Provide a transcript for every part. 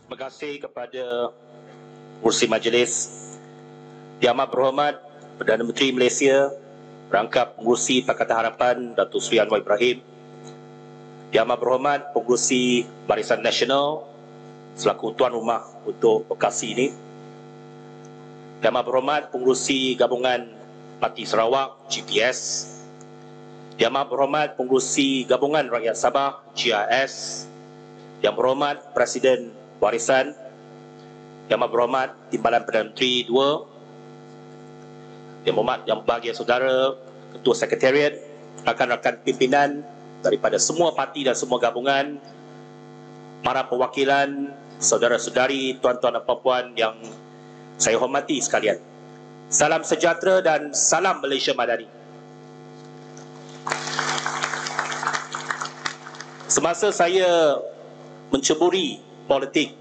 Terima kasih kepada Pengerusi Majlis. Yang Amat Berhormat Perdana Menteri Malaysia, Rangkap Pengerusi Pakatan Harapan Datuk Seri Anwar Ibrahim. Yang Amat Berhormat Pengerusi Barisan Nasional selaku tuan rumah untuk lokasi ini. Yang Amat Berhormat Pengerusi Gabungan Parti Sarawak GPS. Yang Amat Berhormat Pengerusi Gabungan Rakyat Sabah GRS. Yang Berhormat Presiden Warisan. Yang Amat Berhormat Timbalan Perdana Menteri 2. Yang Berhormat yang berbahagia saudara Ketua Sekretariat, rakan-rakan pimpinan daripada semua parti dan semua gabungan, para perwakilan, saudara-saudari, tuan-tuan dan puan-puan yang saya hormati sekalian. Salam sejahtera dan salam Malaysia Madani. Semasa saya menceburi politik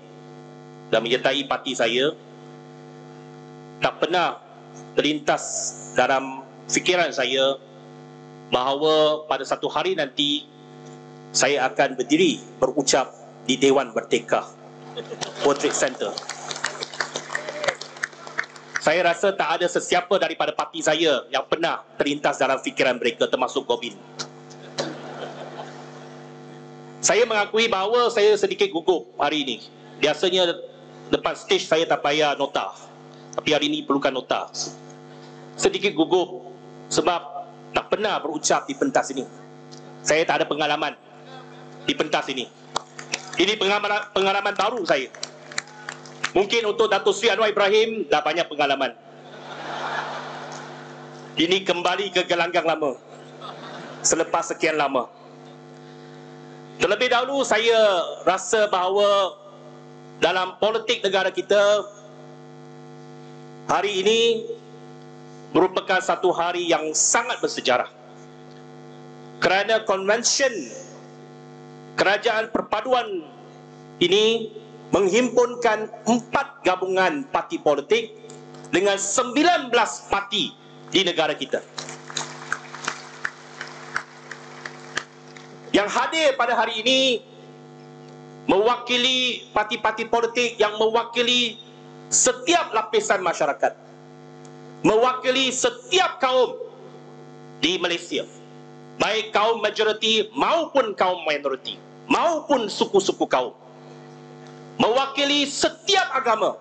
dan menyertai parti saya, tak pernah terlintas dalam fikiran saya bahawa pada satu hari nanti saya akan berdiri berucap di Dewan Merdeka, World Trade Center. Saya rasa tak ada sesiapa daripada parti saya yang pernah terlintas dalam fikiran mereka, termasuk Gobin. Saya mengakui bahawa saya sedikit gugup hari ini. Biasanya depan stage saya tak payah nota, tapi hari ini perlukan nota. Sedikit gugup sebab tak pernah berucap di pentas ini. Saya tak ada pengalaman di pentas ini. Ini pengalaman baru saya. Mungkin untuk Datuk Seri Anwar Ibrahim dah banyak pengalaman. Ini kembali ke gelanggang lama selepas sekian lama. Terlebih dahulu saya rasa bahawa dalam politik negara kita, hari ini merupakan satu hari yang sangat bersejarah. Kerana konvensyen Kerajaan Perpaduan ini menghimpunkan 4 gabungan parti politik dengan 19 parti di negara kita. Yang hadir pada hari ini mewakili parti-parti politik yang mewakili setiap lapisan masyarakat, mewakili setiap kaum di Malaysia, baik kaum majoriti maupun kaum minoriti, maupun suku-suku kaum, mewakili setiap agama,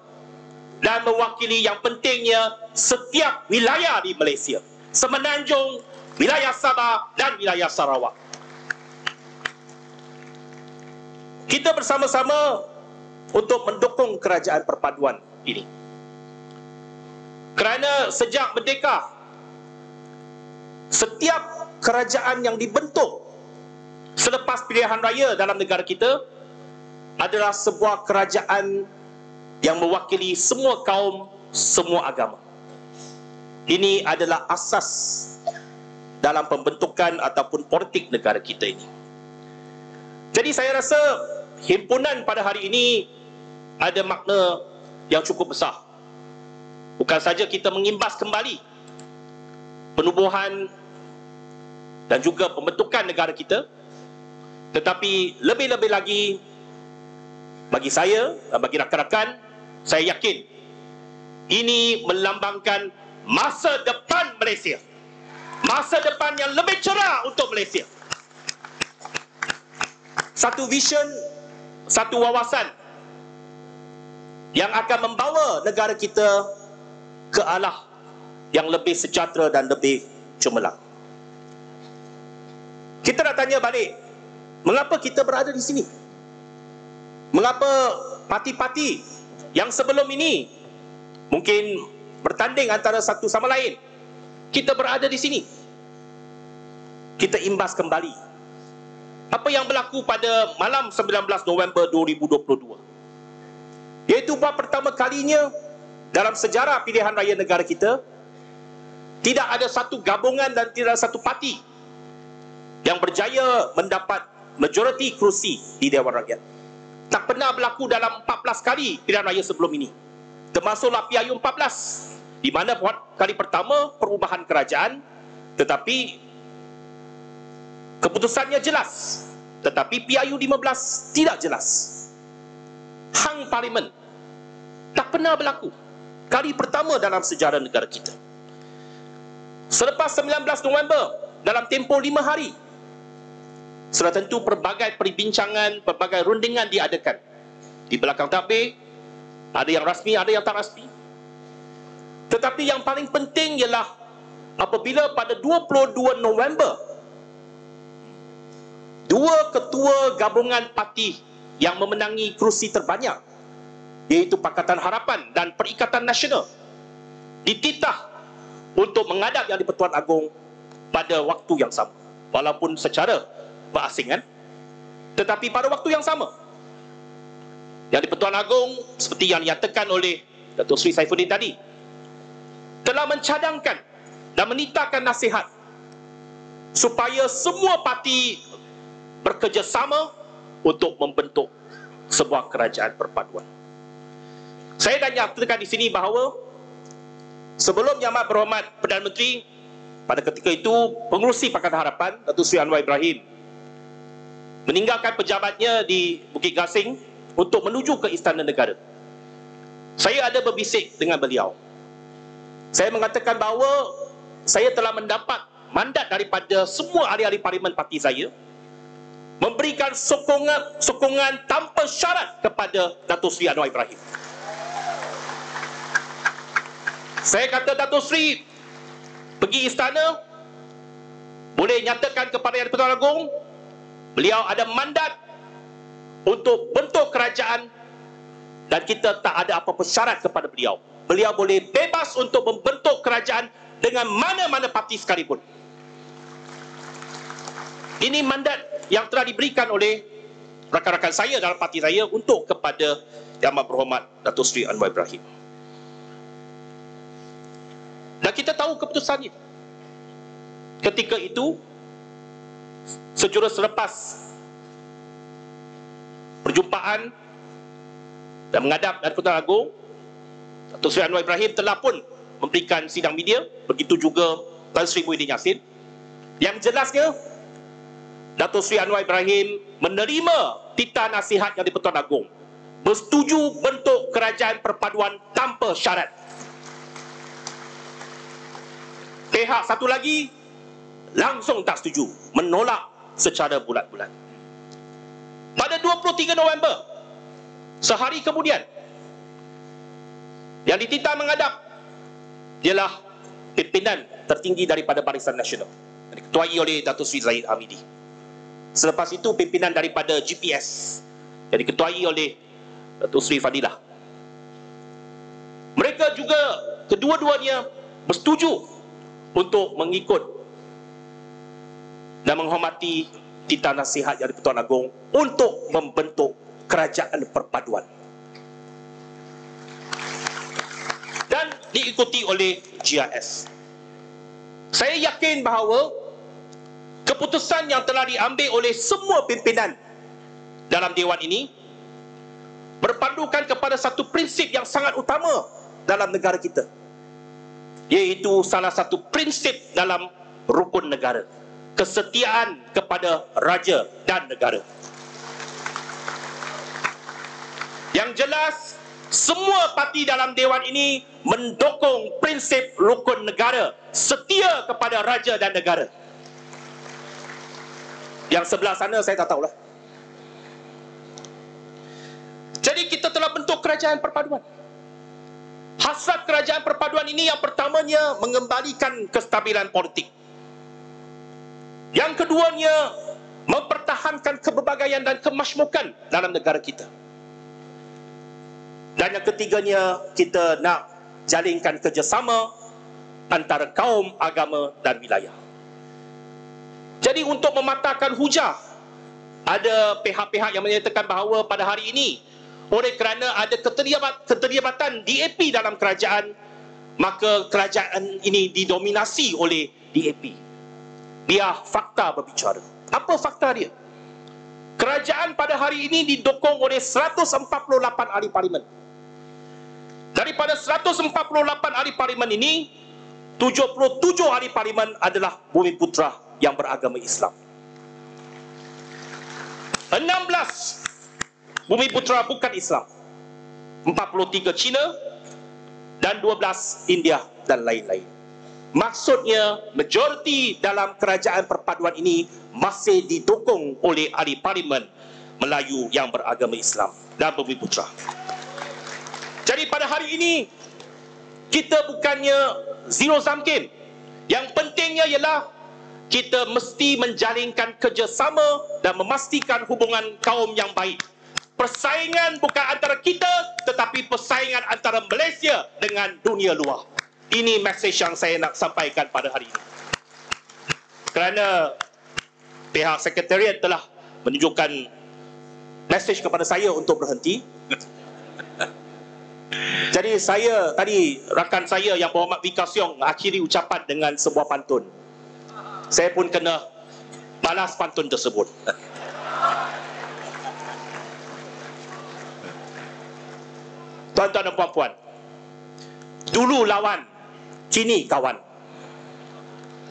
dan mewakili yang pentingnya setiap wilayah di Malaysia, Semenanjung, wilayah Sabah dan wilayah Sarawak. Kita bersama-sama untuk mendukung kerajaan perpaduan ini. Kerana sejak merdeka, setiap kerajaan yang dibentuk selepas pilihan raya dalam negara kita adalah sebuah kerajaan yang mewakili semua kaum, semua agama. Ini adalah asas dalam pembentukan ataupun politik negara kita ini. Jadi saya rasa himpunan pada hari ini ada makna yang cukup besar. Bukan saja kita mengimbas kembali penubuhan dan juga pembentukan negara kita, tetapi lebih-lebih lagi bagi saya dan bagi rakan-rakan, saya yakin ini melambangkan masa depan Malaysia. Masa depan yang lebih cerah untuk Malaysia. Satu vision, satu wawasan yang akan membawa negara kita ke arah yang lebih sejahtera dan lebih cemerlang. Kita nak tanya balik, mengapa kita berada di sini? Mengapa parti-parti yang sebelum ini mungkin bertanding antara satu sama lain, kita berada di sini? Kita imbas kembali apa yang berlaku pada malam 19 November 2022. Iaitu buat pertama kalinya dalam sejarah pilihan raya negara kita, tidak ada satu gabungan dan tidak ada satu parti yang berjaya mendapat majoriti kerusi di Dewan Rakyat. Tak pernah berlaku dalam 14 kali pilihan raya sebelum ini, termasuklah PIU 14, di mana kali pertama perubahan kerajaan, tetapi keputusannya jelas, tetapi PIU 15 tidak jelas. Hang hang parlimen. Tak pernah berlaku. Kali pertama dalam sejarah negara kita. Selepas 19 November, dalam tempoh 5 hari, sudah tentu pelbagai perbincangan, pelbagai rundingan diadakan. Di belakang tabir, ada yang rasmi, ada yang tak rasmi. Tetapi yang paling penting ialah apabila pada 22 November, dua ketua gabungan parti yang memenangi kerusi terbanyak, iaitu Pakatan Harapan dan Perikatan Nasional, dititah untuk menghadap Yang di-Pertuan Agong pada waktu yang sama. Walaupun secara berasingan, tetapi pada waktu yang sama, Yang di-Pertuan Agong, seperti yang dinyatakan oleh Datuk Seri Saifuddin tadi, telah mencadangkan dan menitahkan nasihat supaya semua parti bekerjasama untuk membentuk sebuah kerajaan perpaduan. Saya dah nyatakan di sini bahawa sebelum Yang Amat Berhormat Perdana Menteri pada ketika itu pengerusi Pakatan Harapan Datuk Seri Anwar Ibrahim meninggalkan pejabatnya di Bukit Gasing untuk menuju ke Istana Negara, saya ada berbisik dengan beliau. Saya mengatakan bahawa saya telah mendapat mandat daripada semua ahli-ahli parlimen parti saya memberikan sokongan tanpa syarat kepada Datuk Seri Anwar Ibrahim. Saya kata Datuk Seri pergi istana, boleh nyatakan kepada Yang di-Pertuan Agong beliau ada mandat untuk bentuk kerajaan dan kita tak ada apa-apa syarat kepada beliau. Beliau boleh bebas untuk membentuk kerajaan dengan mana-mana parti sekalipun. Ini mandat yang telah diberikan oleh rakan-rakan saya dalam parti saya untuk kepada Yang Amat Berhormat Datuk Seri Anwar Ibrahim. Dan kita tahu keputusannya. Ketika itu, sejurus selepas perjumpaan dan menghadap Yang di-Pertuan Agong, Datuk Seri Anwar Ibrahim telah pun memberikan sidang media, begitu juga Tan Sri Muhyiddin Yassin. Yang jelasnya, Datuk Seri Anwar Ibrahim menerima titah nasihat Yang di-Pertuan Agong, bersetuju bentuk kerajaan perpaduan tanpa syarat. Pihak satu lagi langsung tak setuju, menolak secara bulat-bulat. Pada 23 November, sehari kemudian, yang dititah menghadap ialah pimpinan tertinggi daripada Barisan Nasional, yang diketuai oleh Datuk Seri Zahid Hamidi. Selepas itu pimpinan daripada GPS yang diketuai oleh Datuk Seri Fadilah. Mereka juga kedua-duanya bersetuju untuk mengikut dan menghormati titah nasihat Yang di-Pertuan Agong untuk membentuk kerajaan perpaduan. Dan diikuti oleh GIS. Saya yakin bahawa keputusan yang telah diambil oleh semua pimpinan dalam Dewan ini berpandukan kepada satu prinsip yang sangat utama dalam negara kita, iaitu salah satu prinsip dalam rukun negara, kesetiaan kepada raja dan negara. Yang jelas, semua parti dalam Dewan ini mendukung prinsip rukun negara, setia kepada raja dan negara. Yang sebelah sana saya tak tahulah. Jadi kita telah bentuk kerajaan perpaduan. Hasrat kerajaan perpaduan ini yang pertamanya mengembalikan kestabilan politik. Yang keduanya mempertahankan keberbagaian dan kemasymukan dalam negara kita. Dan yang ketiganya, kita nak jalinkan kerjasama antara kaum, agama dan wilayah. Jadi untuk mematahkan hujah, ada pihak-pihak yang menyatakan bahawa pada hari ini, oleh kerana ada keterlibatan DAP dalam kerajaan, maka kerajaan ini didominasi oleh DAP. Biar fakta berbicara. Apa fakta dia? Kerajaan pada hari ini didukung oleh 148 ahli parlimen. Daripada 148 ahli parlimen ini, 77 ahli parlimen adalah Bumiputra yang beragama Islam. 16 Bumiputra bukan Islam. 43 China dan 12 India dan lain-lain. Maksudnya majoriti dalam kerajaan perpaduan ini masih didukung oleh ahli parlimen Melayu yang beragama Islam dan Bumiputra. Jadi pada hari ini kita bukannya zero sum game. Yang pentingnya ialah kita mesti menjalinkan kerjasama dan memastikan hubungan kaum yang baik. Persaingan bukan antara kita, tetapi persaingan antara Malaysia dengan dunia luar. Ini mesej yang saya nak sampaikan pada hari ini. Kerana pihak sekretariat telah menunjukkan mesej kepada saya untuk berhenti. Jadi tadi rakan saya yang berhormat Vika Siong akhiri ucapan dengan sebuah pantun. Saya pun kena balas pantun tersebut. Tuan-tuan dan puan-puan, dulu lawan, kini kawan.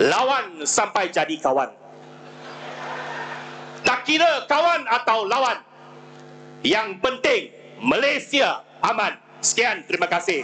Lawan sampai jadi kawan. Tak kira kawan atau lawan, yang penting Malaysia aman. Sekian, terima kasih.